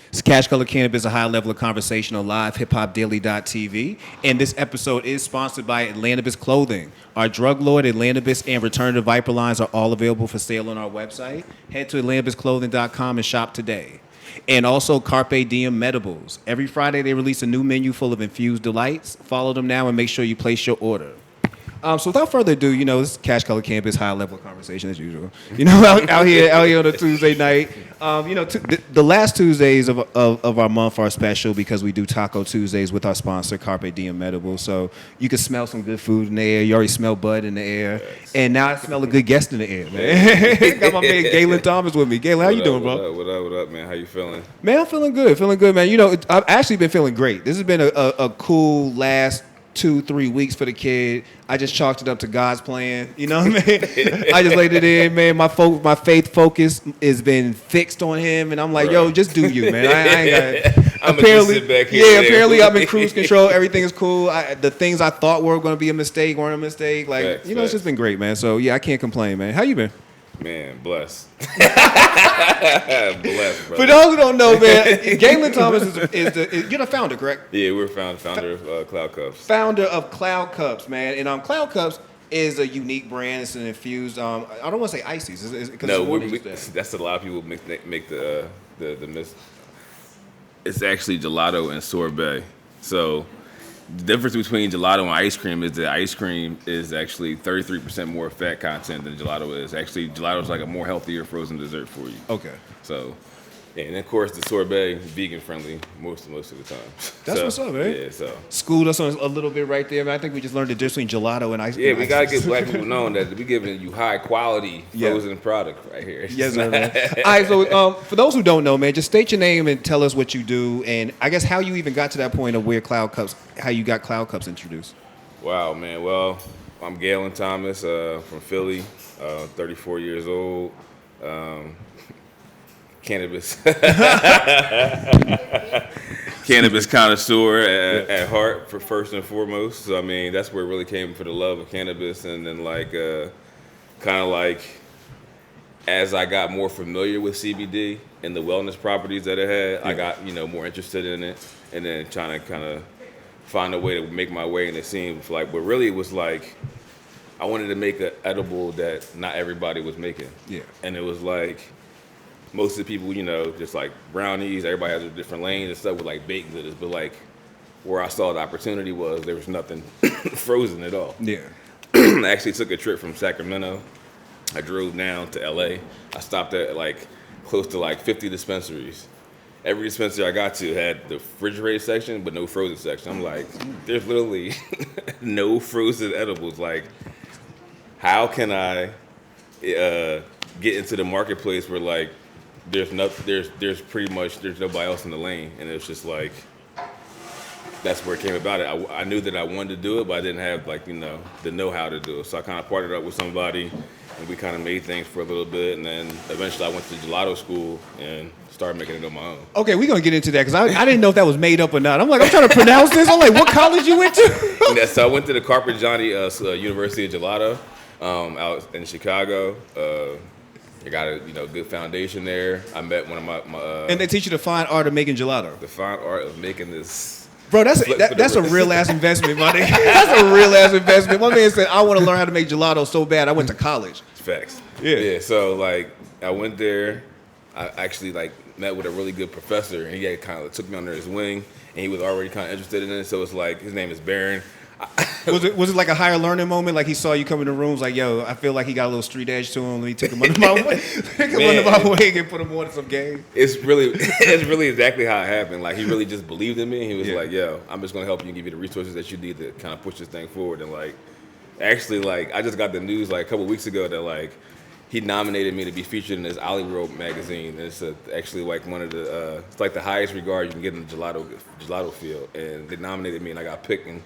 It's Cash Color Cannabis, a high level of conversation on live hiphopdaily.tv. And this episode is sponsored by Cannabis Clothing. Our drug lord, Cannabis, and Return to Viper lines are all available for sale on our website. Head to cannabisclothing.com and shop today. And also Carpe Diem Medibles. Every Friday they release a new menu full of infused delights. Follow them now and make sure you place your order. So without further ado, this is Cash Color Campus, high level conversation as usual. Out here on a Tuesday night. The last Tuesdays of our month are special because we do Taco Tuesdays with our sponsor, Carpe Diem Medical. So you can smell some good food in the air. You already smell bud in the air, and now I smell a good guest in the air, man. Got my man Galen Thomas with me. Galen, how you doing, bro? What up, man? How you feeling? Man, I'm feeling good, man. I've actually been feeling great. This has been a cool last 2-3 weeks for the kid. I just chalked it up to God's plan. You know what I mean? I just laid it in, man. My faith focus has been fixed on him, and I'm like, yo, just do you, man. I ain't got. Apparently, I'm in cruise control. Everything is cool. The things I thought were going to be a mistake weren't a mistake. Facts. It's just been great, man. So yeah, I can't complain, man. How you been? Man, blessed. Blessed, bro. For those who don't know, man, Galen Thomas is you're the founder, correct? Yeah, we're founder of Cloud Cups. Founder of Cloud Cups, man. And Cloud Cups is a unique brand. It's an infused. I don't want to say ices. That's a lot of people make the miss. It's actually gelato and sorbet. So the difference between gelato and ice cream is that ice cream is actually 33% more fat content than gelato is. Actually, gelato is like a more healthier frozen dessert for you. Okay. So, and of course, the sorbet vegan friendly most of the time. That's what's up, man. Yeah, so schooled us on a little bit right there, man. I think we just learned the difference between gelato and ice cream. Yeah, we gotta get black people knowing that we're giving you high quality frozen product right here. Yes, sir, man. All right, so for those who don't know, man, just state your name and tell us what you do, and I guess how you even got to that point of where how you got Cloud Cups introduced. Wow, man. Well, I'm Galen Thomas from Philly, 34 years old. Cannabis connoisseur at heart, for first and foremost. So I mean, that's where it really came for the love of cannabis, and then as I got more familiar with CBD and the wellness properties that it had, I got more interested in it, and then trying to kind of find a way to make my way. And it seemed like, but really it was like I wanted to make an edible that not everybody was making. Yeah, and it was like, most of the people, just like brownies, everybody has a different lanes and stuff with like baked goods, but like where I saw the opportunity was there was nothing frozen at all. Yeah. I actually took a trip from Sacramento. I drove down to LA. I stopped at like close to like 50 dispensaries. Every dispensary I got to had the refrigerated section, but no frozen section. I'm like, there's literally no frozen edibles. Like, how can I get into the marketplace where like there's pretty much nobody else in the lane, and it's just like that's where it came about. I knew that I wanted to do it, but I didn't have the know-how to do it. So I kind of partnered up with somebody, and we kind of made things for a little bit, and then eventually I went to gelato school and started making it on my own. Okay, we're gonna get into that because I didn't know if that was made up or not. I'm trying to pronounce this. I'm like, what college you went to? Yeah, so I went to the Carpet-Johnny University of Gelato out in Chicago. I got a good foundation there. I met one of my and they teach you the fine art of making gelato. The fine art of making this. Bro, that's a real ass investment, my nigga. That's a real ass investment. My man said, I want to learn how to make gelato so bad. I went to college. Facts. Yeah. So I went there. I actually met with a really good professor, and he had kind of took me under his wing, and he was already kind of interested in it. So it's like his name is Baron. Was it like a higher learning moment? Like he saw you come in the rooms, like, yo, I feel like he got a little street edge to him. Let me take him under my wing, and put him on some game. It's really exactly how it happened. Like he really just believed in me. He was like, yo, I'm just gonna help you and give you the resources that you need to kind of push this thing forward. And actually, I just got the news a couple weeks ago that he nominated me to be featured in this Ollie World magazine. And it's actually one of the it's the highest regard you can get in the gelato field. And they nominated me, and I got picked and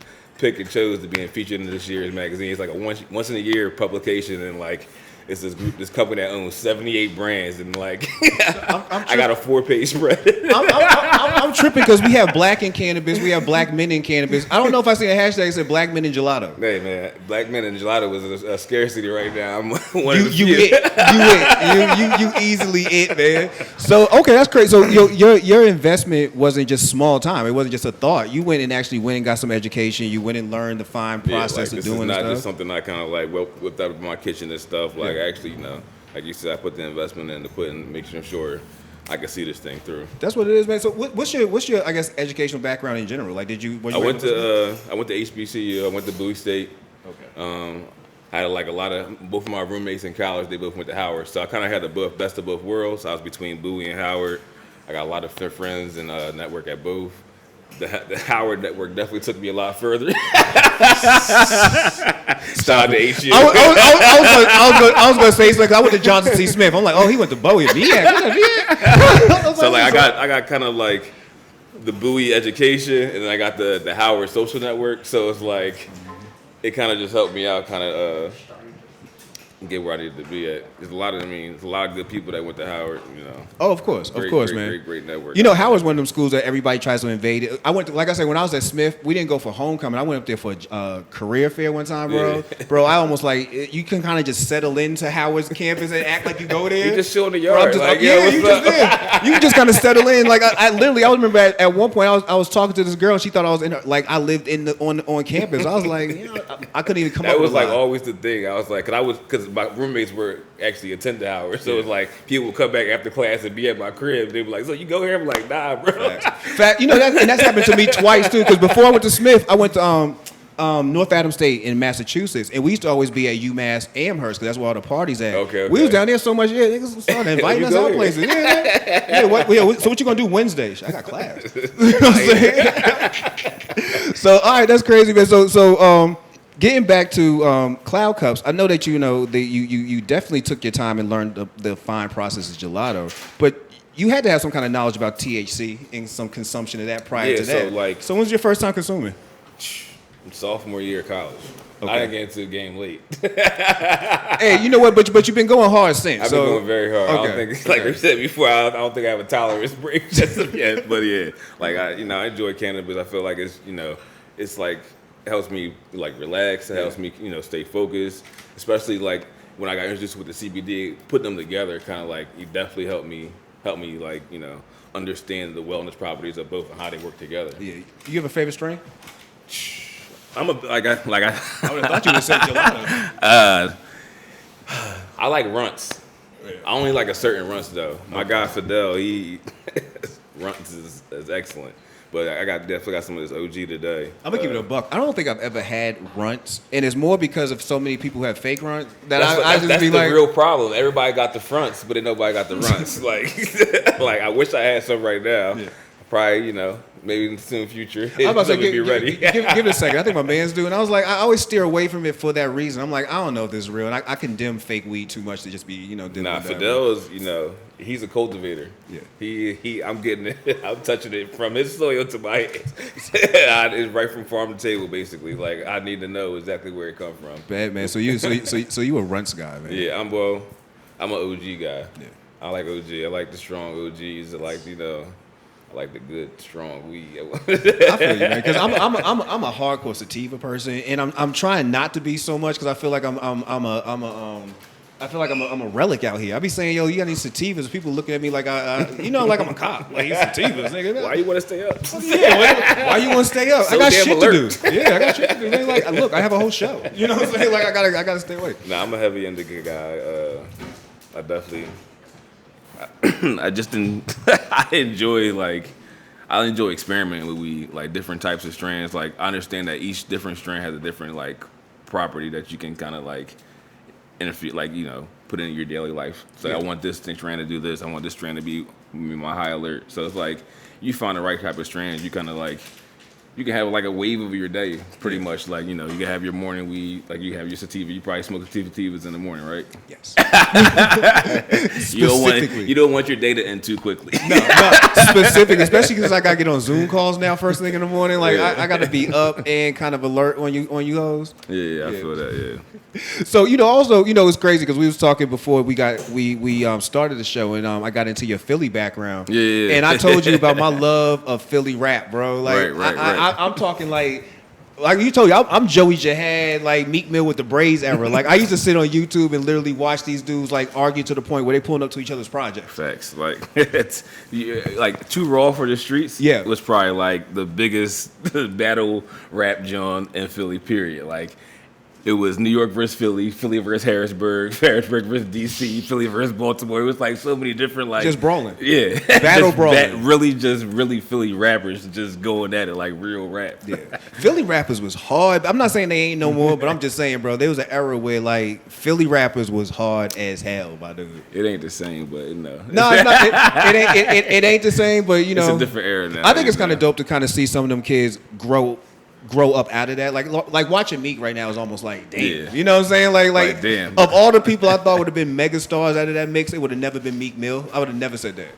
chose to be featured in this year's magazine. It's like a once in a year publication, and it's this company that owns 78 brands, and I got a 4-page spread. I'm tripping because we have black in cannabis, we have black men in cannabis. I don't know if I see a hashtag that said black men in gelato. Hey man, black men in gelato was a scarcity right now. I'm one You of the you few. it. You easily it, man. So okay, that's great. So your investment wasn't just small time. It wasn't just a thought. You went and got some education. You went and learned the fine process of this doing is not stuff. just something I kind of like whipped out of my kitchen and stuff. Like actually, like you said, I put the investment in to put in, making sure I can see this thing through. That's what it is, man. So what's your I guess educational background in general? Like, I went to HBCU. I went to Bowie State. Okay. I had like both of my roommates in college. They both went to Howard, so I kind of had the best of both worlds. I was between Bowie and Howard. I got a lot of friends and network at both. The Howard network definitely took me a lot further. Started to HU. I was gonna say something. I went to Johnson C. Smith. I'm like, oh, he went to Bowie. Yeah. So like I got kind of like the Bowie education, and then I got the Howard social network. So it's like it kind of just helped me out, kind of get where I needed to be at. There's a lot of good people that went to Howard. Oh, of course, man. Great network. Howard's one of them schools that everybody tries to invade. I went to, like I said, when I was at Smith, we didn't go for homecoming. I went up there for a career fair one time, bro. Yeah. Bro, I almost like you can kind of just settle into Howard's campus and act like you go there. You just chill in the yard. Bro, like, you can just kind of settle in. Like I literally, I remember at one point I was talking to this girl and she thought I was in her, like I lived on campus. I was like, I couldn't even come up. That was with a like lie. always the thing. I was like, because my roommates were actually attended Howard, so it was like people would come back after class and be at my crib. They'd be like, "So you go here?" I'm like, "Nah, bro." Fact, and that's happened to me twice too. Because before I went to Smith, I went to North Adams State in Massachusetts, and we used to always be at UMass Amherst because that's where all the parties at. Okay. We was down there so much, niggas started inviting us out places. So what you gonna do Wednesday? I got class. You know what I'm saying? So all right, that's crazy, man. So getting back to Cloud Cups, I know that you definitely took your time and learned the fine process of gelato, but you had to have some kind of knowledge about THC and some consumption of that prior to that. So when's your first time consuming? Sophomore year of college. Okay. I didn't get into the game late. Hey, you know what? But you've been going hard since. I've been going very hard. Okay. I don't think, like I said before, I don't think I have a tolerance break just yet. But yeah, like I enjoy cannabis. I feel like it's like it helps me like relax. It helps me stay focused. Especially like when I got introduced with the CBD, putting them together, kind of like it definitely helped me like understand the wellness properties of both and how they work together. Yeah. You have a favorite strain? I would have thought you would say gelato. I like runts. I only like a certain runts though. My guy Fidel, he runts is excellent. But I definitely got some of this OG today. I'm gonna give it a buck. I don't think I've ever had runts, and it's more because of so many people who have fake runts that that's the real problem. Everybody got the fronts, but then nobody got the runts. like I wish I had some right now. Yeah. Probably, maybe in the soon future. I'm about to say, be ready. Give it a second. I think my man's doing. I was like, I always steer away from it for that reason. I'm like, I don't know if this is real, and I condemn fake weed too much to just be, Nah, Fidel is, he's a cultivator. Yeah. I'm getting it. I'm touching it from his soil to my hands. It's right from farm to table, basically. Like I need to know exactly where it come from. Bad man. So you a runts guy, man. Yeah, I'm an OG guy. Yeah. I like OG. I like the strong OGs. I like the good, strong weed. I feel you, man, because I'm a hardcore sativa person, and I'm trying not to be so much because I feel like I'm a relic out here. I be saying, yo, you got any sativas? People looking at me like like I'm a cop. Like sativas, nigga. Why you want to stay up? Yeah, why you want to stay up? So I got damn shit alert. to do. Yeah, I got shit to do. Man. Like, look, I have a whole show. You know what I'm saying? Like, I gotta stay awake. Nah, I'm a heavy indica guy. I definitely. I enjoy experimenting with weed, like different types of strains. Like I understand that each different strain has a different like property that you can kind of like interfere, like put in your daily life. So I want this strain to do this. I want this strain to be my high alert. So it's like you find the right type of strains. You kind of like you can have like a wave of your day, pretty much. Like, you know, you can have your morning weed, like you have your sativa. You probably smoke sativas in the morning, right? Yes. You don't want your day to end too quickly. No, specific, especially because I gotta get on Zoom calls now first thing in the morning. Like I gotta be up and kind of alert on you hoes. Yeah, I feel that. Yeah. So also it's crazy because we was talking before we started the show, and I got into your Philly background. Yeah. And I told you about my love of Philly rap, bro. Like right. I'm talking like you told you, I'm Joey Jihad, like Meek Mill with the braids era. Like I used to sit on YouTube and literally watch these dudes like argue to the point where they pulling up to each other's projects. Facts. Like it's like Too Raw for the Streets. Yeah, was probably like the biggest battle rap John in Philly. Period. Like. It was New York versus Philly, Philly versus Harrisburg, Harrisburg versus DC, Philly versus Baltimore. It was like so many different like just brawling. Yeah, battle brawling. Really Philly rappers just going at it like real rap. Yeah, Philly rappers was hard. I'm not saying they ain't no more, but I'm just saying, bro, there was an era where like Philly rappers was hard as hell, my dude. It ain't the same, but no. No, it's not, it ain't the same, but you know, it's a different era now. I think it's kind of dope to kind of see some of them kids grow up out of that. Like watching Meek right now is almost like, damn. Yeah. You know what I'm saying? Like damn. Of all the people I thought would have been mega stars out of that mix, it would have never been Meek Mill. I would have never said that.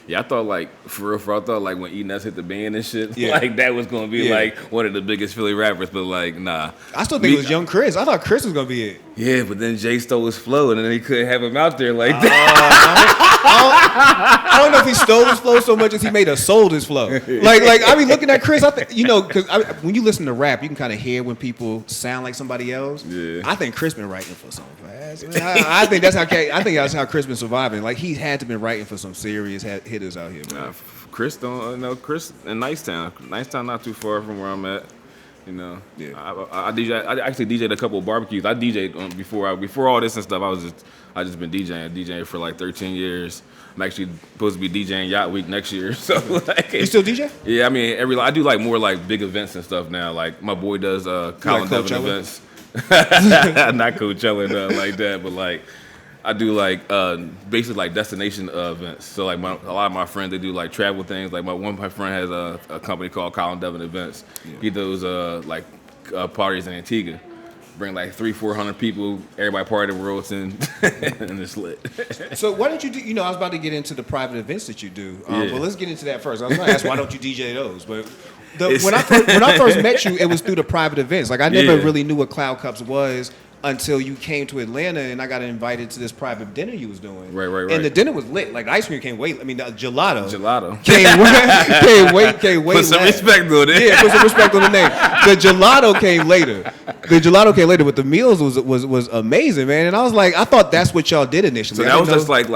Yeah, I thought like for real, I thought like when E-Nuts hit the band and shit, yeah. like that was gonna be like one of the biggest Philly rappers, but like nah. I still think it was Young Chris. I thought Chris was gonna be it. Yeah, but then Jay stole his flow, and then he couldn't have him out there like that. I don't know if he stole his flow so much as he made us sold his flow. Like I mean, looking at Chris, I think because when you listen to rap, you can kind of hear when people sound like somebody else. Yeah. I think Chris been writing for some class. I think that's how Chris been surviving. Like he had to been writing for some serious hitters out here. Man. Chris don't know Chris in Nicetown. Nicetown not too far from where I'm at. You know, yeah. I actually DJ'd a couple of barbecues. I DJ'd before all this and stuff. I just been DJing for like 13 years. I'm actually supposed to be DJing Yacht Week next year. So like, you still DJ? Yeah, I mean I do like more like big events and stuff now. Like my boy does Colin Devin events. Not Coachella and nothing like that, but like I do like basically like destination events. So like a lot of my friends, they do like travel things. Like my friend has a company called Colin Devin Events. Yeah. He does like parties in Antigua. Bring like 300-400 people, everybody party in Royalton, and it's lit. So why don't you do? I was about to get into the private events that you do. Well, let's get into that first. I was going to ask why don't you DJ those, but. When I first met you, it was through the private events. Like I never really knew what Cloud Cups was until you came to Atlanta, and I got invited to this private dinner you was doing. Right. And the dinner was lit. Like the ice cream can't wait. I mean, the gelato can't wait. Put some respect on it. Yeah, put some respect on the name. The gelato came later. But the meals was amazing, man. And I was like, I thought that's what y'all did initially. So that was just like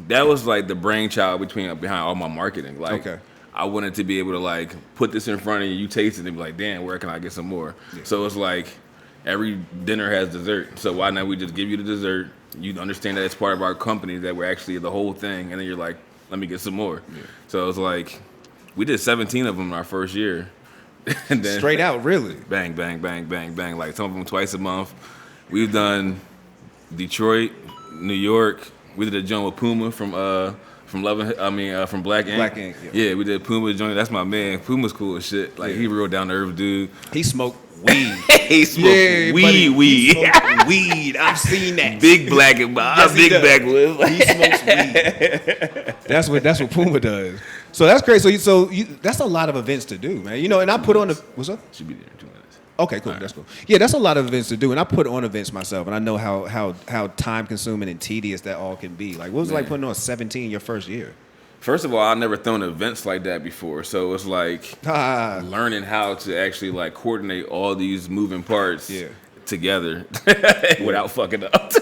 that was like the brainchild behind all my marketing. Like. Okay. I wanted to be able to like put this in front of you, you taste it, and be like, damn, where can I get some more? Yeah. So it's like every dinner has dessert. So why not we just give you the dessert? You understand that it's part of our company, that we're actually the whole thing, and then you're like, let me get some more. Yeah. So it was like we did 17 of them in our first year. And then straight out, really? Bang, bang, bang, bang, bang. Like some of them twice a month. We've done Detroit, New York. We did a joint with Puma from Black Ink. Black Ink, yeah, we did Puma joint. That's my man. Puma's cool as shit. Like he real down to earth dude. He smoked weed. He smoked weed. He smoked weed. I've seen that. Big black and big backwoods. He smokes weed. That's what Puma does. So that's crazy. So that's a lot of events to do, man. And I put on the what's up? Should be there in 2 minutes. Okay, cool. That's cool. Yeah, that's a lot of events to do, and I put on events myself, and I know how time consuming and tedious that all can be. Like, what was it like putting on 17 your first year? First of all, I never thrown events like that before, so it's like learning how to actually like coordinate all these moving parts together without fucking up.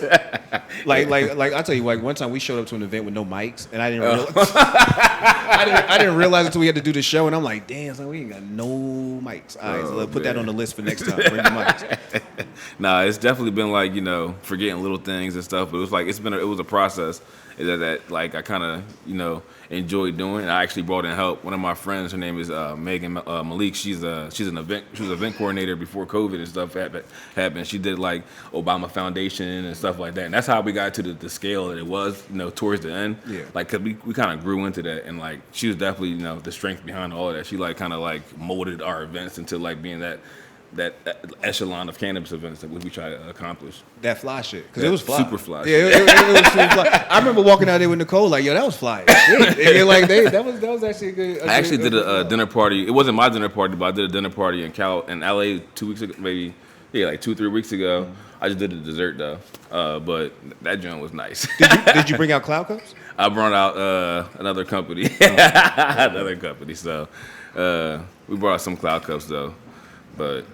like I tell you, like one time we showed up to an event with no mics, and I didn't realize. I didn't realize until we had to do the show, and I'm like, damn, so we ain't got no mics. All right, so let's put that on the list for next time. Bring the mics. Nah, it's definitely been like, forgetting little things and stuff. But it was like it was a process that like I kind of enjoyed doing. And I actually brought in help. One of my friends, her name is Megan Malik. She was an event coordinator before COVID and stuff happened. She did like Obama Foundation and stuff like that. And that's how we got to the scale that it was, towards the end. Yeah. Like, cause we kind of grew into that, and like she was definitely the strength behind all of that. She like kind of like molded our events into like being that echelon of cannabis events that we try to accomplish. That fly shit, because it was fly. Super fly. Yeah, it was super fly. I remember walking out there with Nicole, like, yo, that was fly. Shit. Like that was actually a good. I actually did a dinner party. It wasn't my dinner party, but I did a dinner party in LA 2 weeks ago, maybe. Yeah, like 2-3 weeks ago. Mm-hmm. I just did a dessert though, but that joint was nice. Did you bring out cloud cups? I brought out another company, another company. So we brought out some cloud cups though, but.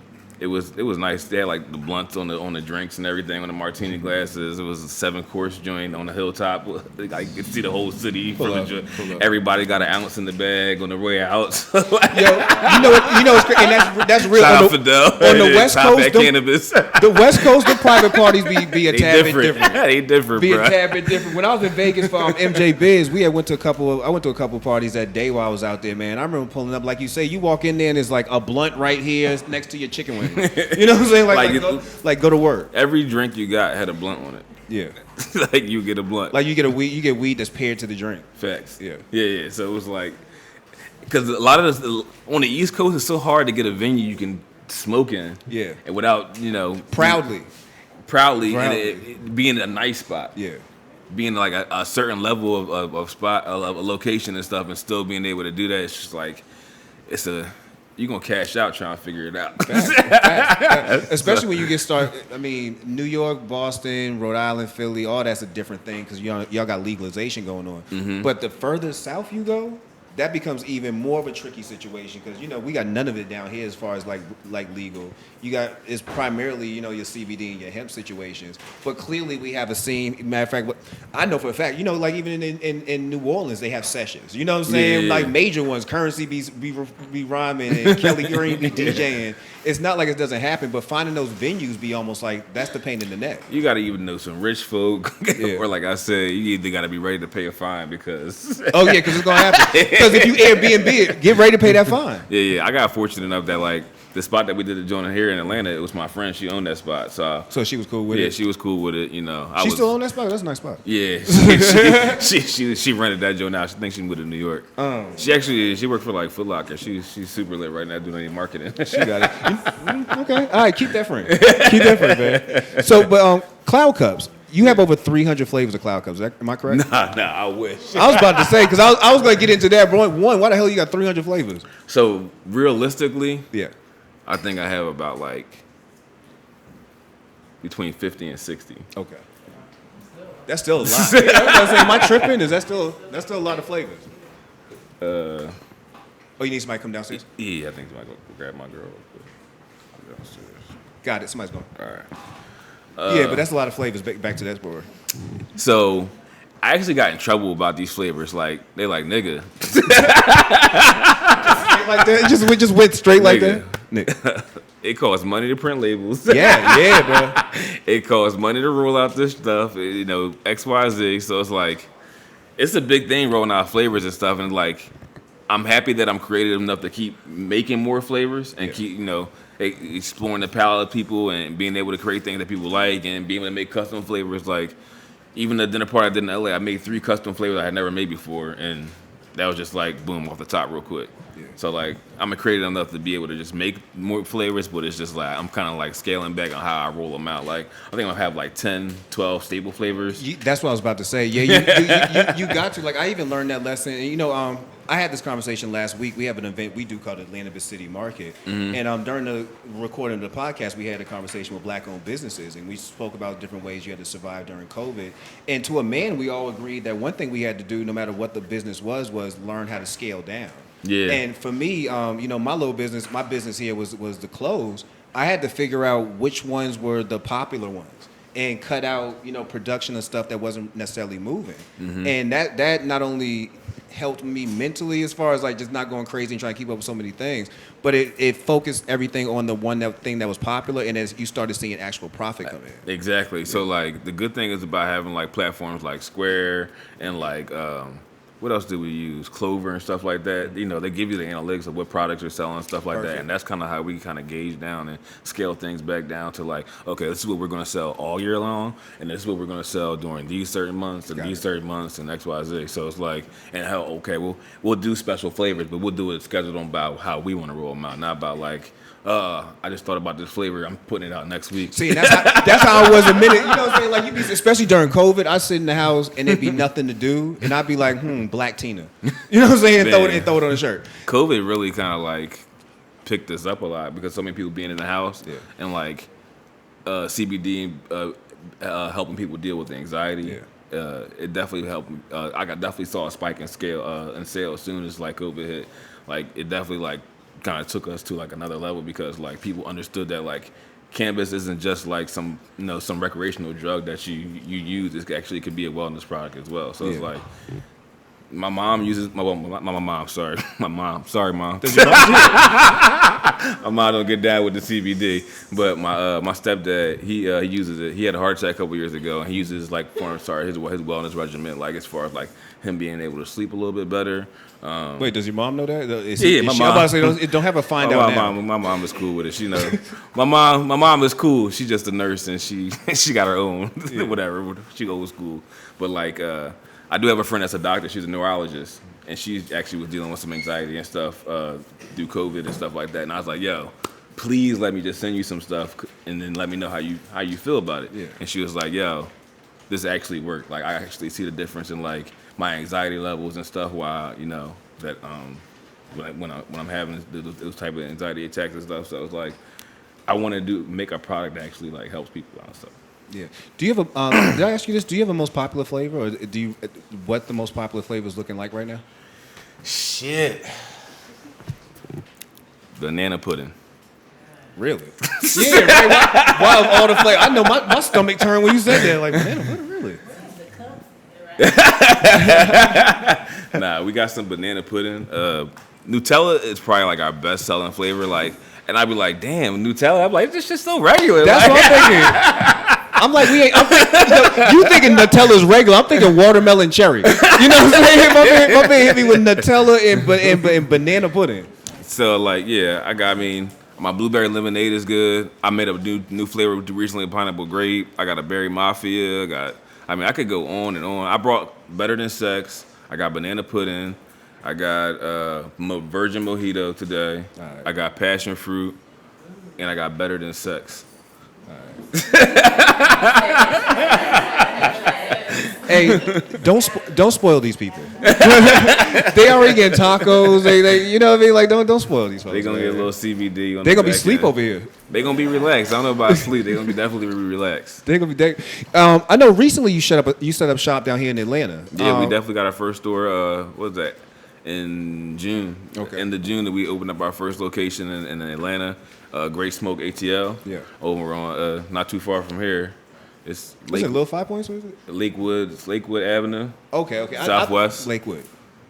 It was nice. They had like the blunts on the drinks and everything, on the martini glasses. It was a 7-course joint on the hilltop. Like, you could see the whole city from the joint. Everybody got an ounce in the bag on the way out. Yo, you know, and that's real. Shout out Fidel. On the West Coast, Cannabis. The West Coast, the private parties be a tad bit different. They different, Be bro. a tad bit different. When I was in Vegas for MJ Biz, I went to a couple parties that day while I was out there, man. I remember pulling up, like you say, you walk in there and there's like a blunt right here next to your chicken wing. You know what I'm saying? Like go to work. Every drink you got had a blunt on it. Yeah. Like you get a blunt. Like you get weed that's paired to the drink. Facts. Yeah. Yeah. So it was like, because a lot of this on the East Coast, it's so hard to get a venue you can smoke in. Yeah. And without proudly, and it being a nice spot. Yeah. Being like a certain level of spot, a location and stuff, and still being able to do that, it's just like you're going to cash out trying to figure it out. Facts. Especially when you get started. I mean, New York, Boston, Rhode Island, Philly, all that's a different thing because y'all got legalization going on. Mm-hmm. But the further south you go, that becomes even more of a tricky situation because, we got none of it down here as far as like legal. It's primarily, your CBD and your hemp situations. But clearly we have a scene. Matter of fact, I know for a fact, like even in New Orleans, they have sessions. You know what I'm saying? Yeah. Like major ones, Currency be rhyming and Kelly Green be DJing. It's not like it doesn't happen, but finding those venues be almost like that's the pain in the neck. You got to even know some rich folk. Yeah. Or like I said, you either got to be ready to pay a fine because... Oh, yeah, because it's going to happen. Because if you Airbnb it, get ready to pay that fine. Yeah. I got fortunate enough that like the spot that we did the joint here in Atlanta, it was my friend. She owned that spot. So she was cool with it? Yeah, she was cool with it. She still own that spot? That's a nice spot. Yeah. She rented that joint out. She thinks she moved to New York. She worked for like Foot Locker. She's super lit right now doing any marketing. She got it. Okay. All right, keep that friend. Man. So, but Cloud Cups. You have over 300 flavors of Cloud Cups. Am I correct? Nah, I wish. I was about to say, because I was going to get into that, bro. One, why the hell you got 300 flavors? So, realistically, yeah, I think I have about like between 50 and 60. Okay. That's still a lot. I was going to say, am I tripping? That's still a lot of flavors. Oh, you need somebody to come downstairs? Yeah, I think somebody go grab my girl. Downstairs. Got it. Somebody's going. All right. Yeah, but that's a lot of flavors. Back to that story. So, I actually got in trouble about these flavors. Like, they like, nigga. Straight like that? Just went straight like that? Nigga. It costs money to print labels. Yeah, bro. It costs money to roll out this stuff, X, Y, Z. So, it's like, it's a big thing rolling out flavors and stuff. And, like, I'm happy that I'm creative enough to keep making more flavors and keep, exploring the palate of people and being able to create things that people like and being able to make custom flavors. Like, even the dinner party I did in LA, I made 3 custom flavors I had never made before, and that was just like boom off the top real quick. Yeah. So like I'm creative enough to be able to just make more flavors, but it's just like I'm kind of like scaling back on how I roll them out. Like I think I'll have like 10, 12 staple flavors. That's what I was about to say. Yeah, you got to. Like I even learned that lesson. And, I had this conversation last week. We have an event we do called Atlanta City Market, and during the recording of the podcast, we had a conversation with Black-owned businesses, and we spoke about different ways you had to survive during COVID. And to a man, we all agreed that one thing we had to do, no matter what the business was learn how to scale down. Yeah. And for me, my little business, my business here was the clothes. I had to figure out which ones were the popular ones and cut out, production of stuff that wasn't necessarily moving. And that not only helped me mentally as far as like just not going crazy and trying to keep up with so many things. But it focused everything on the thing that was popular, and as you started seeing actual profit come in. Exactly. Yeah. So like the good thing is about having like platforms like Square and like what else do we use? Clover and stuff like that. You know, they give you the analytics of what products are selling and stuff like that. And that's kind of how we kind of gauge down and scale things back down to like, okay, this is what we're going to sell all year long. And this is what we're going to sell during these certain months and these certain months and X, Y, Z. So it's like, and how, okay, we'll do special flavors, but we'll do it scheduled on about how we want to roll them out. Not about like, I just thought about this flavor. I'm putting it out next week. See, that's how I was a minute. You know what I'm saying? Like, you be, especially during COVID, I sit in the house and there'd be nothing to do, and I'd be like, Black Tina. You know what I'm saying? Throw it on a shirt. COVID really kind of like picked this up a lot because so many people being in the house and like CBD helping people deal with anxiety. Yeah. It definitely helped. I definitely saw a spike in sales as soon as like COVID hit. Like it definitely like kind of took us to like another level because like people understood that like cannabis isn't just like some recreational drug that you use. It actually could be a wellness product as well. So it's like my mom uses my mom. Sorry, my mom. Sorry, mom. My mom don't get down with the CBD, but my stepdad he uses it. He had a heart attack a couple years ago, and he uses like his wellness regimen, like as far as like him being able to sleep a little bit better. Wait, does your mom know that? My mom. I'm about to say, don't have a find out now. My mom is cool with it. She knows. my mom is cool. She's just a nurse, and she got her own whatever. She old school, but like I do have a friend that's a doctor. She's a neurologist, and she actually was dealing with some anxiety and stuff through COVID and stuff like that. And I was like, yo, please let me just send you some stuff, and then let me know how you feel about it. Yeah. And she was like, yo, this actually worked. Like I actually see the difference in like my anxiety levels and stuff. While that when I'm having those type of anxiety attacks and stuff. So it's like I want to make a product that actually like helps people out. So. Yeah. Do you have a? Did I ask you this? Do you have a most popular flavor, or what the most popular flavor is looking like right now? Shit. Banana pudding. Really? Yeah. Right. Why of all the flavor? I know my stomach turned when you said that. Like banana pudding, really? Nah, we got some banana pudding. Nutella is probably like our best selling flavor. Like, and I'd be like, damn, Nutella. I'm like, this shit's so regular. That's what I'm thinking. I'm like, you thinking Nutella's regular. I'm thinking watermelon cherry. You know what I'm saying? My man hit me with Nutella and banana pudding. So, like, yeah, my blueberry lemonade is good. I made a new flavor recently, pineapple grape. I got a berry mafia. I could go on and on. I brought Better Than Sex. I got banana pudding. I got virgin mojito today. Right. I got passion fruit. And I got Better Than Sex. Hey, don't spoil these people. They already get tacos. They you know what I mean? Like don't spoil these folks. They gonna get a little CBD. They gonna be sleep over here. They gonna be relaxed. I don't know about sleep. They gonna be definitely relaxed. They gonna be. I know. Recently, you set up shop down here in Atlanta. Yeah, we definitely got our first store. What was that? In June. Okay. In the June that we opened up our first location in Atlanta. Great Smoke ATL. Yeah. Over on not too far from here. It's it Little 5 Points? What is it? Lakewood Avenue. Okay. Southwest. Lakewood.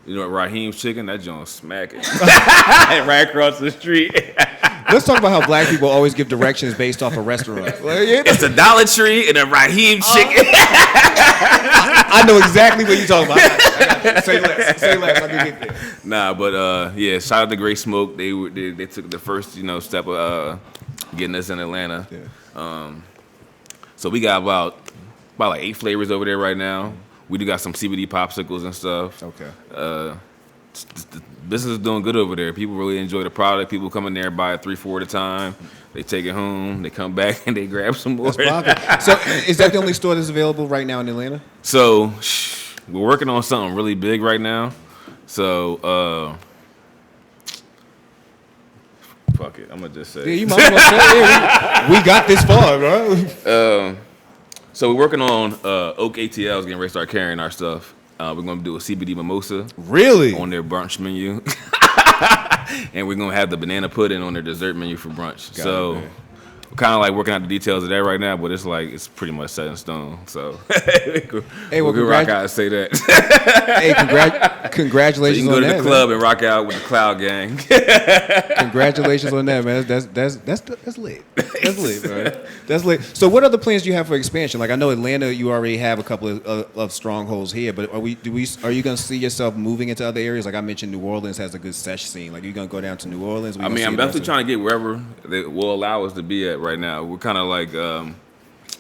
You know, Raheem's Chicken, that joint smacking. Right across the street. Let's talk about how black people always give directions based off a restaurant. It's a Dollar Tree and a Raheem's Chicken. I know exactly what you're talking about. I got you. Say less. I can get there. Nah, but yeah, shout out to Great Smoke. They took the first step of getting us in Atlanta. Yeah. So we got about like 8 flavors over there right now. We do got some CBD popsicles and stuff. Okay. The business is doing good over there. People really enjoy the product. People come in there, buy 3-4 at a time. They take it home. They come back and they grab some more. That's so is that the only store that's available right now in Atlanta? So we're working on something really big right now. So fuck it. I'm gonna just say. Yeah, you might as well say. Yeah, we got this far, bro. So we're working on Oak ATL's getting ready to start carrying our stuff. We're going to do a CBD mimosa. Really? On their brunch menu. And we're going to have the banana pudding on their dessert menu for brunch. we're kind of like working out the details of that right now, but it's like it's pretty much set in stone. So Hey, well, we can rock out and say that. Hey, congratulations so you can on go that, to the club and rock out with the Cloud Gang. Congratulations on that, man. That's lit. That's lit, bro. That's lit. So, what other plans do you have for expansion? Like, I know Atlanta, you already have a couple of strongholds here, but are you going to see yourself moving into other areas? Like I mentioned, New Orleans has a good sesh scene. Like, you going to go down to New Orleans? I mean, I'm definitely trying to get wherever they will allow us to be at right now. We're kind of like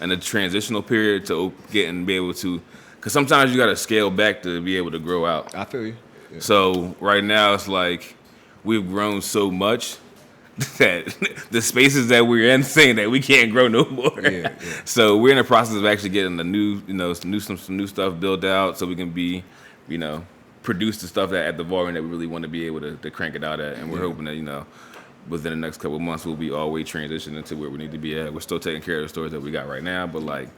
in a transitional period to be able to, because sometimes you got to scale back to be able to grow out. I feel you. Yeah. So right now it's like we've grown so much that the spaces that we're in saying that we can't grow no more. Yeah. So we're in the process of actually getting the some new stuff built out so we can be, produce the stuff that at the volume that we really want to be able to crank it out at. And we're hoping that, within the next couple of months we'll be all the way transitioned into where we need to be at. We're still taking care of the stores that we got right now, but like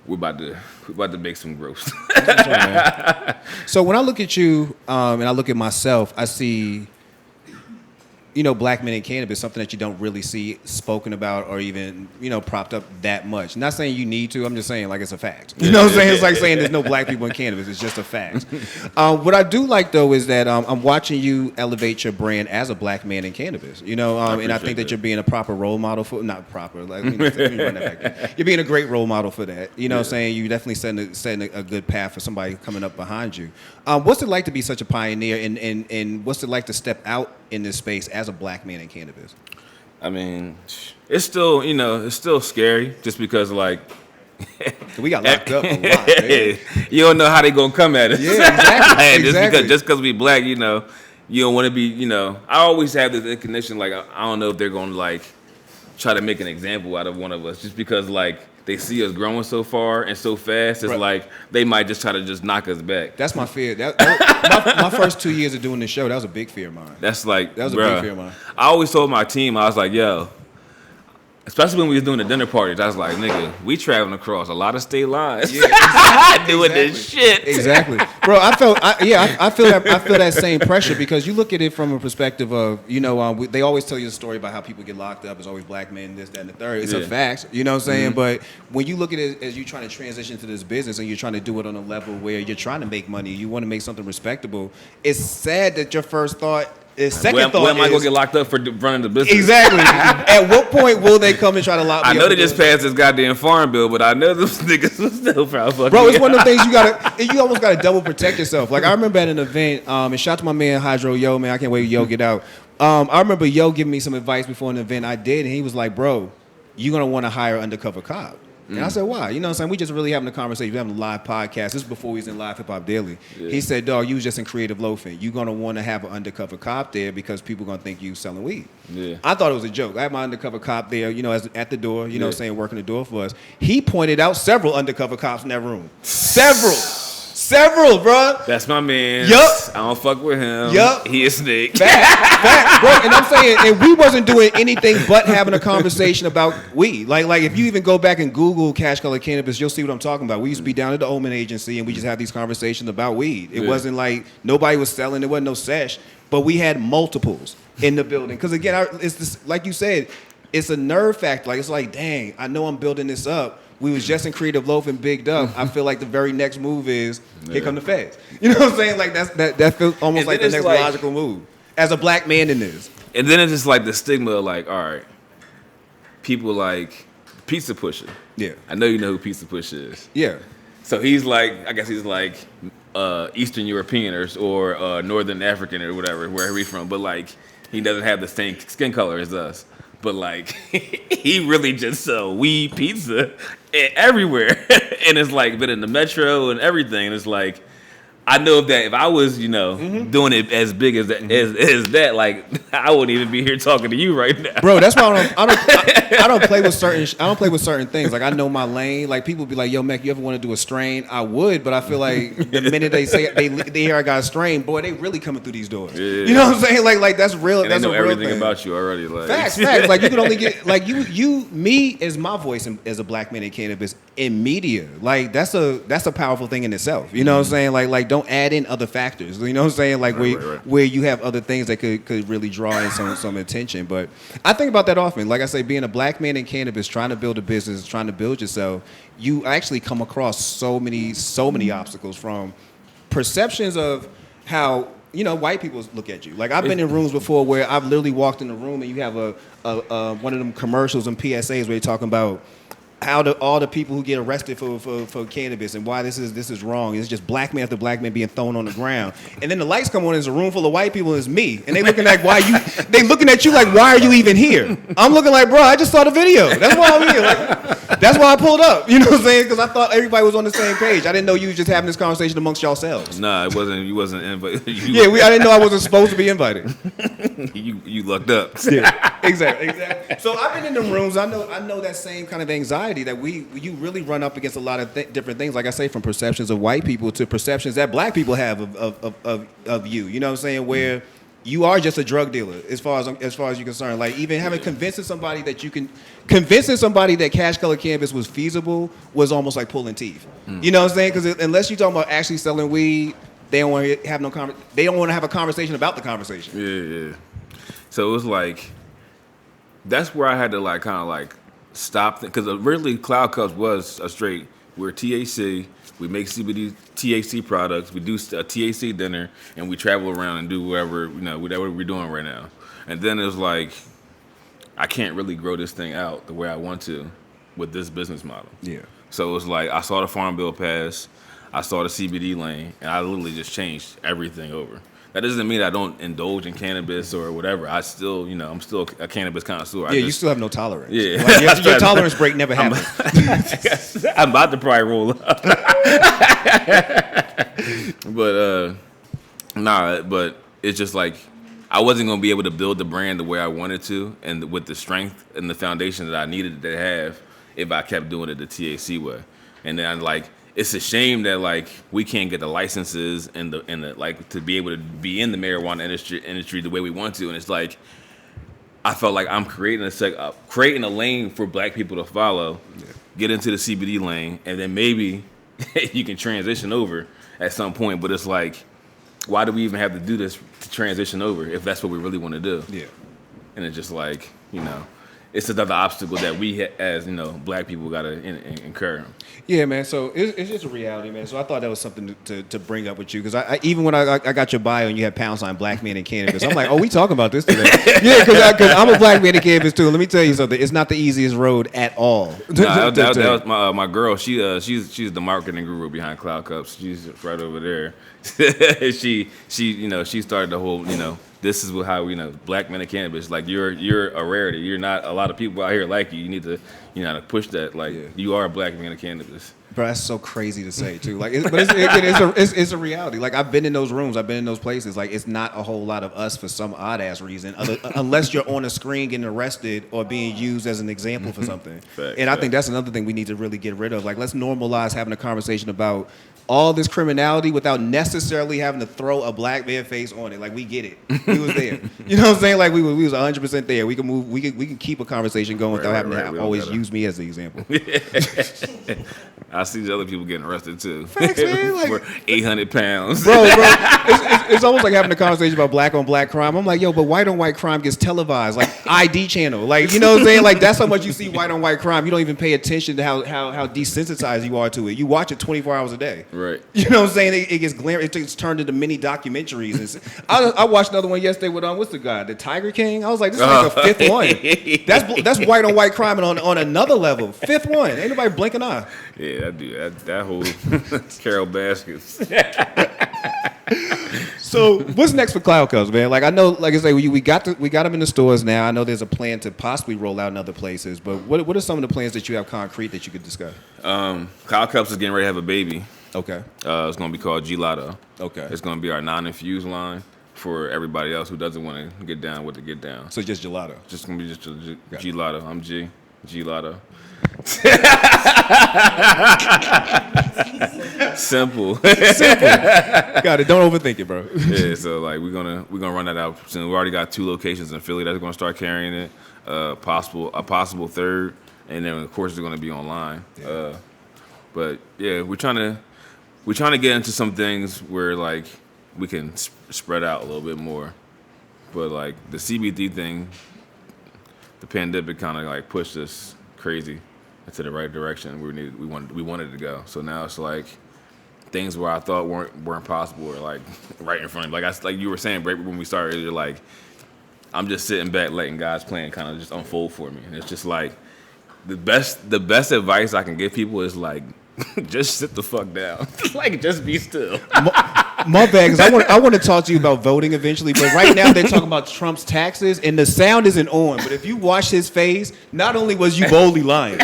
we're about to make some growth. So when I look at you and I look at myself, I see, black men in cannabis, something that you don't really see spoken about or even, propped up that much. Not saying you need to. I'm just saying, like, it's a fact. You know what I'm saying? It's like saying there's no black people in cannabis. It's just a fact. What I do like, though, is that I'm watching you elevate your brand as a black man in cannabis. And I think that you're being a proper role model for, not proper, like, let me run that back. You're being a great role model for that. You know what I'm saying? You definitely setting a good path for somebody coming up behind you. What's it like to be such a pioneer and what's it like to step out in this space as a black man in cannabis? I mean, it's still, it's still scary just because, like, we got locked up a lot, man. You don't know how they gonna come at us. Yeah, exactly. Just because we black, you don't want to be, I always have this inclination, like, I don't know if they're gonna, like, try to make an example out of one of us just because, like, they see us growing so far and so fast. It's like they might just try to just knock us back. That's my fear. My first 2 years of doing this show, that was a big fear of mine. That was a big fear of mine. I always told my team, I was like, yo, especially when we was doing the dinner parties, I was like, nigga, we traveling across a lot of state lines. Yeah, doing this shit. Exactly. Bro, I feel that same pressure because you look at it from a perspective of, they always tell you a story about how people get locked up. It's always black men, this, that, and the third. It's a fact, you know what I'm saying? Mm-hmm. But when you look at it as you trying to transition to this business and you're trying to do it on a level where you're trying to make money, you want to make something respectable, it's sad that your first thought when am I going to get locked up for running the business? Exactly. At what point will they come and try to lock me up? I know they just passed this goddamn farm bill, but I know those niggas was still proud fucking. Bro, it's one of the things you almost got to double protect yourself. Like, I remember at an event, and shout out to my man Hydro, Yo, man, I can't wait to Yo get out. I remember Yo giving me some advice before an event I did, and he was like, bro, you're going to want to hire an undercover cop. And I said, why? You know what I'm saying? We just really having a conversation. We're having a live podcast. This is before we was in Live Hip Hop Daily. Yeah. He said, dog, you was just in creative loafing. You're going to want to have an undercover cop there because people going to think you selling weed. Yeah. I thought it was a joke. I had my undercover cop there, at the door, you know what I'm saying, working the door for us. He pointed out several undercover cops in that room. Several, bro. That's my man. Yup. I don't fuck with him. Yup. He a snake. Fact, bro. And I'm saying, and we wasn't doing anything but having a conversation about weed. Like if you even go back and Google CashColorCannabis, you'll see what I'm talking about. We used to be down at the Omen agency and we just have these conversations about weed. It wasn't like nobody was selling. There wasn't no sesh, but we had multiples in the building. Because again, it's this, like you said, it's a nerve factor. Like it's like, dang, I know I'm building this up. We was just in creative loaf and bigged up. I feel like the very next move is here come the feds. You know what I'm saying? Like that feels almost like the next logical move as a black man in this. And then it's just like the stigma of like, all right, people like Pizza Pusher. Yeah, I know you know who Pizza Pusher is. Yeah. So he's like, I guess he's like Eastern European or Northern African or whatever, wherever he's from. But like, he doesn't have the same skin color as us. But like, he really just sell weed, pizza, everywhere, and it's like been in the metro and everything. And it's like, I know that if I was, doing it as big as that, as that, like I wouldn't even be here talking to you right now, bro. That's why I don't play with certain things. Like I know my lane. Like people be like, "Yo, Mac, you ever want to do a strain?" I would, but I feel like the minute they say they hear I got a strain, boy, they really coming through these doors. Yeah. You know what I'm saying? Like that's real. And that's they know a real everything thing. About you already. Like facts. Like you can only get like me as my voice as a black man in cannabis in media. Like that's a powerful thing in itself. You know what I'm saying? Like don't add in other factors. You know what I'm saying? Like where you have other things that could really draw in some attention. But I think about that often. Like I say, being a black man in cannabis, trying to build a business, trying to build yourself, you actually come across so many obstacles, from perceptions of how white people look at you. Like I've been in rooms before where I've literally walked in the room and you have a one of them commercials and PSAs where you're talking about how all the people who get arrested for cannabis and why this is wrong. It's just black man after black man being thrown on the ground. And then the lights come on, there's a room full of white people, and it's me. And they looking like, they looking at you like, why are you even here? I'm looking like, bro, I just saw the video. That's why I'm here. Like, that's why I pulled up. You know what I'm saying? Because I thought everybody was on the same page. I didn't know you was just having this conversation amongst yourselves. Nah, it wasn't. You wasn't invited. I didn't know I wasn't supposed to be invited. you lucked up. Yeah, exactly. So I've been in them rooms. I know that same kind of anxiety that you really run up against a lot of different things. Like I say, from perceptions of white people to perceptions that black people have of you. You know what I'm saying? Where you are just a drug dealer as far as you're concerned. Like even convincing somebody that CashColorCannabis was feasible was almost like pulling teeth. You know what I'm saying? Because unless you're talking about actually selling weed, they don't want to have they don't want to have a conversation about the conversation. Yeah. So it was like that's where I had to like kind of like stop, because originally Cloud Cups was a straight, we're THC, we make CBD THC products, we do a THC dinner, and we travel around and do whatever we're doing right now. And then it was like, I can't really grow this thing out the way I want to with this business model. Yeah. So it was like, I saw the Farm Bill pass, I saw the CBD lane, and I literally just changed everything over. That doesn't mean I don't indulge in cannabis or whatever. I still, I'm still a cannabis connoisseur. You still have no tolerance. Yeah. Like your tolerance break never happened. I'm about to probably roll up. But it's just like, I wasn't going to be able to build the brand the way I wanted to and with the strength and the foundation that I needed to have if I kept doing it the THC way. And then it's a shame that like we can't get the licenses and the like to be able to be in the marijuana industry the way we want to. And it's like I felt like I'm creating a lane for black people to follow, get into the CBD lane, and then maybe you can transition over at some point. But it's like, why do we even have to do this to transition over if that's what we really want to do? Yeah. And it's just like, it's another obstacle that we, as black people, gotta incur. Yeah, man. So it's just a reality, man. So I thought that was something to bring up with you, because I even when I got your bio and you had # black man in cannabis, I'm like, oh, we talking about this today? Yeah, because I'm a black man in cannabis too. Let me tell you something. It's not the easiest road at all. That was my girl. She's the marketing guru behind Cloud Cups. She's right over there. she started the whole this is how black men in cannabis. Like you're a rarity. You're not a lot of people out here like you. You need to to push that. Like you are a black man in cannabis. Bro, that's so crazy to say too. Like, it's a reality. Like I've been in those rooms. I've been in those places. Like it's not a whole lot of us for some odd ass reason, unless you're on a screen getting arrested or being used as an example for something. I think that's another thing we need to really get rid of. Like let's normalize having a conversation about all this criminality without necessarily having to throw a black man face on it. Like we get it. We was there. You know what I'm saying? Like we was 100% there. We can move. We can keep a conversation going without having to always use me as the example. I see these other people getting arrested too. Facts, man. Like, for 800 pounds. Bro. It's almost like having a conversation about black on black crime. I'm like, yo, but white on white crime gets televised, like ID channel. Like, you know what I'm saying? Like that's how much you see white on white crime. You don't even pay attention to how desensitized you are to it. You watch it 24 hours a day. Right. You know what I'm saying? It gets it's turned into mini documentaries. I watched another one yesterday with what's the guy? The Tiger King? I was like, this is like the fifth one. That's white on white crime on another level. Fifth one. Ain't nobody blink an eye. Yeah, I do. That whole Carol Baskets. So what's next for Cloud Cups, man? Like I know, like I say, we got them in the stores now. I know there's a plan to possibly roll out in other places, but what are some of the plans that you have concrete that you could discuss? Cloud Cups is getting ready to have a baby. Okay. It's going to be called Gelato. Okay. It's going to be our non-infused line for everybody else who doesn't want to get down with the get down. So just Gelato. Just going to be just Gelato. I'm G. Gelato. Simple. Got it. Don't overthink it, bro. Yeah, so like we're gonna run that out soon. We already got 2 locations in Philly that's gonna start carrying it. A possible third, and then of course it's gonna be online. Yeah. But yeah, we're trying to get into some things where like we can spread out a little bit more. But like the CBD thing, the pandemic kind of like pushed us crazy into the right direction we wanted to go. So now it's like things where I thought weren't possible are like right in front of me. Like you were saying, right when we started, you're like, I'm just sitting back letting God's plan kind of just unfold for me. And it's just like the best advice I can give people is like, just sit the fuck down. Like, just be still. My bad, because I want to talk to you about voting eventually, but right now they're talking about Trump's taxes, and the sound isn't on. But if you watch his face, not only was you boldly lying,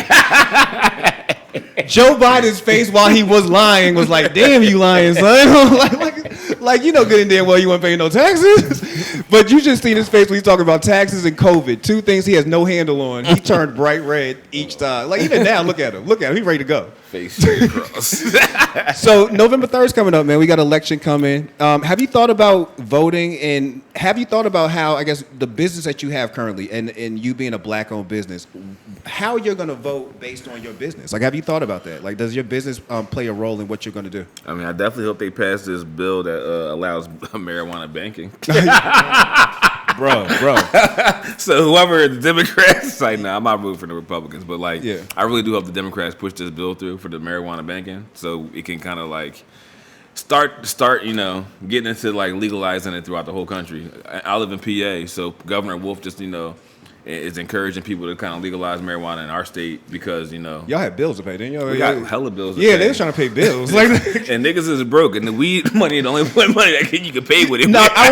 Joe Biden's face while he was lying was like, damn, you lying, son. like you know good and damn well you weren't paying no taxes. But you just seen his face when he's talking about taxes and COVID. Two things he has no handle on. He turned bright red each time. Like, even now, look at him. He's ready to go. Face straight across. So November 3rd is coming up, man. We got election coming. Have you thought about voting, and have you thought about how, I guess, the business that you have currently and you being a black-owned business, how you're going to vote based on your business? Like, have you thought about that? Like, does your business play a role in what you're going to do? I mean, I definitely hope they pass this bill that allows marijuana banking. Bro. So whoever the Democrats, like, nah, I'm not rooting for the Republicans, but like, yeah. I really do hope the Democrats push this bill through for the marijuana banking, so it can kind of like start, you know, getting into like legalizing it throughout the whole country. I live in PA, so Governor Wolf just, you know, is encouraging people to kind of legalize marijuana in our state because, you know, y'all had bills to pay, didn't y'all? We got hella bills to pay. pay. They was trying to pay bills. Like, and niggas is broke, and the weed money, the only money that you can pay with it. No, I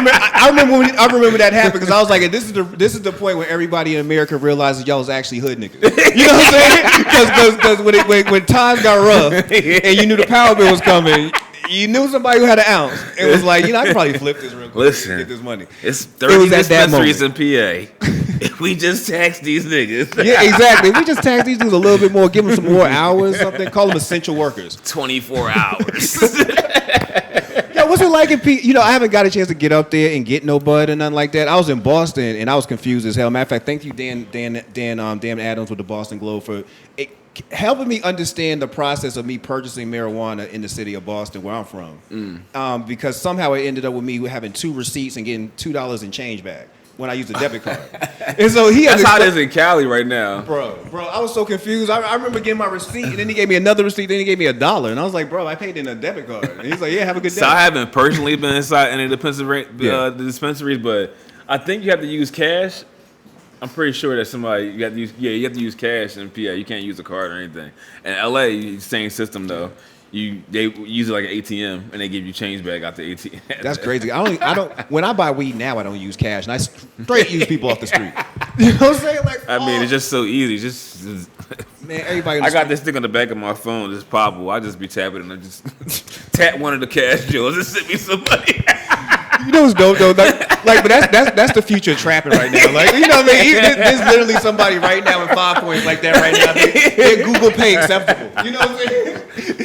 remember that happened because I was like, this is the point where everybody in America realizes y'all was actually hood niggas. You know what I'm saying? Because when times got rough and you knew the power bill was coming, you knew somebody who had an ounce. It was like, you know, I could probably flip this real quick. Listen, get this money. It's 30 dispensaries in PA. If we just tax these niggas. Yeah, exactly. If we just tax these dudes a little bit more, give them some more hours, something, call them essential workers. 24 hours. Yo, what's it like in P? You know, I haven't got a chance to get up there and get no bud or nothing like that. I was in Boston and I was confused as hell. Matter of fact, thank you, Dan Adams with the Boston Globe for helping me understand the process of me purchasing marijuana in the city of Boston, where I'm from. Because somehow it ended up with me having 2 receipts and getting $2 in change back when I used a debit card. And so that's how it is in Cali right now. Bro, I was so confused. I remember getting my receipt, and then he gave me another receipt, then he gave me $1. And I was like, bro, I paid in a debit card. And he's like, yeah, have a good day. So I haven't personally been inside any of the dispensaries, but I think you have to use cash. I'm pretty sure that you have to use cash in PA. You can't use a card or anything. In LA, same system though. They use it like an ATM and they give you change back out the ATM. That's crazy. I don't. When I buy weed now, I don't use cash, and I straight use people off the street. You know what I'm saying? Like, I mean, it's just so easy. Just man, everybody. I got this thing on the back of my phone, just poppable. I just be tapping and I just tap one of the cash jewels and send me some money. You know what's dope though? But that's the future trapping right now. Like, you know what I mean? There's literally somebody right now in 5 Points like that right now. They're Google Pay acceptable. You know what I'm saying?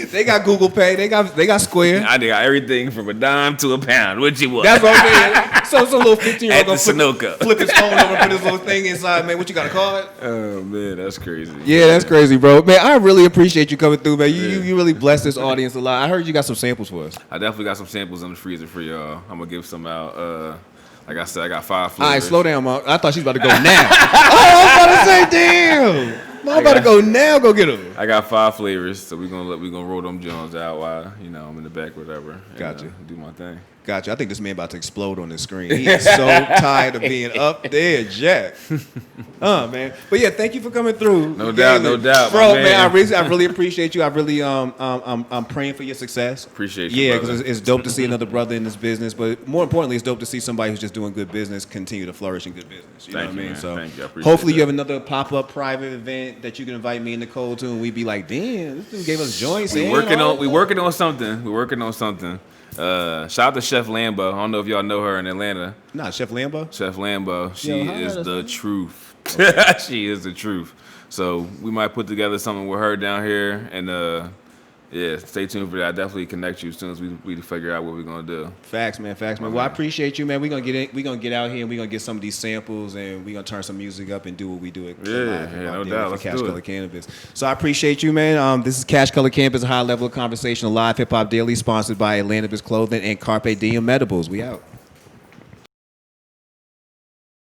They got Google Pay. They got Square. I got everything from a dime to a pound. What you want? That's what I'm saying. So it's a little 15-year-old gonna flip his phone over, put his little thing inside. Man, what you got, a card? Oh man, that's crazy. Yeah, that's crazy, bro. Man, I really appreciate you coming through, man. You really blessed this audience a lot. I heard you got some samples for us. I definitely got some samples in the freezer for y'all. I'm gonna give some out. Like I said, I got 5 flavors. All right, slow down, Mark. I thought she was about to go now. I was about to say, damn. I'm about to go now. Go get them. I got 5 flavors, so we gonna roll them Jones out while I'm in the back, whatever. Gotcha. Do my thing. Gotcha. I think this man about to explode on the screen. He is so tired of being up there, Jack. Man. But yeah, thank you for coming through. No doubt, bro. Man, I really appreciate you. I really I'm praying for your success. Appreciate you. Yeah, because it's dope to see another brother in this business, but more importantly, it's dope to see somebody who's just doing good business continue to flourish in good business. You know what I mean? Man. So thank you. I appreciate hopefully that. you have another pop-up private event that you can invite me and Nicole to, and we'd be like, damn, this dude gave us joints. We working on something. We're working on something. Shout out to Chef Lambo. I don't know if y'all know her in Atlanta. Nah, Chef Lambo? Chef Lambo. She is the truth. She is the truth. So we might put together something with her down here and Yeah, stay tuned for that. I definitely connect you as soon as we figure out what we're gonna do. Facts, man. Facts, man. Well, I appreciate you, man. We're gonna get out here and we're gonna get some of these samples and we're gonna turn some music up and do what we do at No doubt. Let's Cash do Color it. Cannabis. So I appreciate you, man. This is Cash Color Cannabis, a high level of conversation, live hip hop daily, sponsored by Atlantis Clothing and Carpe Diem Medibles. We out.